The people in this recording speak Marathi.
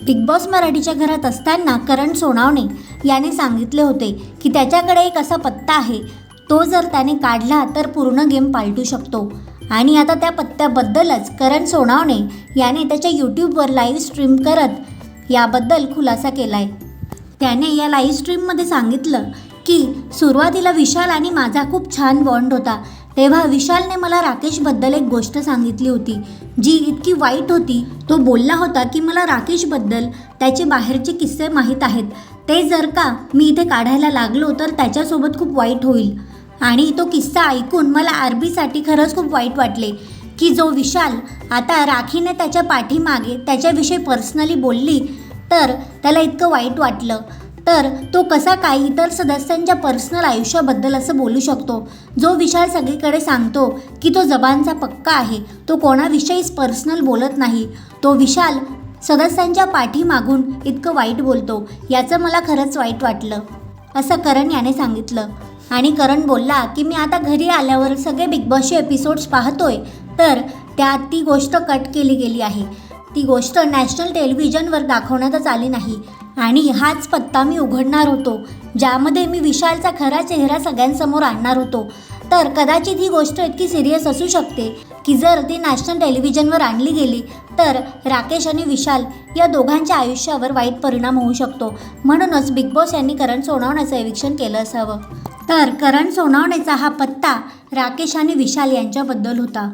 बिग बॉस मराठीच्या घरात असताना करण सोनावणे याने सांगितले होते की त्याच्याकडे एक असा पत्ता आहे, तो जर त्याने काढला तर पूर्ण गेम पालटू शकतो. आणि आता त्या पत्त्याबद्दलच करण सोनावणे याने त्याच्या यूट्यूबवर लाईव्ह स्ट्रीम करत याबद्दल खुलासा केला आहे. त्याने या लाईव्ह स्ट्रीममध्ये सांगितलं की सुरुवातीला विशाल आणि माझा खूप छान बॉन्ड होता. तेव्हा विशालने मला राकेशबद्दल एक गोष्ट सांगितली होती जी इतकी वाईट होती. तो बोलला होता की मला राकेशबद्दल त्याचे बाहेरचे किस्से माहीत आहेत, ते जर का मी इथे काढायला लागलो तर त्याच्यासोबत खूप वाईट होईल. आणि तो किस्सा ऐकून मला आरबीसाठी खरंच खूप वाईट वाटले की जो विशाल आता राखीने त्याच्या पाठीमागे त्याच्याविषयी पर्सनली बोलली तर त्याला इतकं वाईट वाटलं. तर तो कसा काय इतर सदस्यांच्या पर्सनल आयुष्याबद्दल असं बोलू शकतो. जो विशाल सगळीकडे सांगतो की तो जबानचा पक्का आहे, तो कोणाविषयीच पर्सनल बोलत नाही, तो विशाल सदस्यांच्या पाठीमागून इतकं वाईट बोलतो, याचं मला खरंच वाईट वाटलं, असं करण याने सांगितलं. आणि करण बोलला की मी आता घरी आल्यावर सगळे बिग बॉसचे एपिसोड्स पाहतोय तर त्यात ती गोष्ट कट केली गेली आहे. ती गोष्ट नॅशनल टेलिव्हिजनवर दाखवण्यातच आली नाही. आणि हाच पत्ता मी उघडणार होतो ज्यामध्ये मी विशालचा खरा चेहरा सगळ्यांसमोर आणणार होतो. तर कदाचित ही गोष्ट इतकी सिरियस असू शकते की जर ती नॅशनल टेलिव्हिजनवर आणली गेली तर राकेश आणि विशाल या दोघांच्या आयुष्यावर वाईट परिणाम होऊ शकतो. म्हणूनच बिग बॉस यांनी करण सोनावण्याचं एविक्शन केलं असावं. तर करण सोनावणेचा हा पत्ता राकेश आणि विशाल यांच्याबद्दल होता.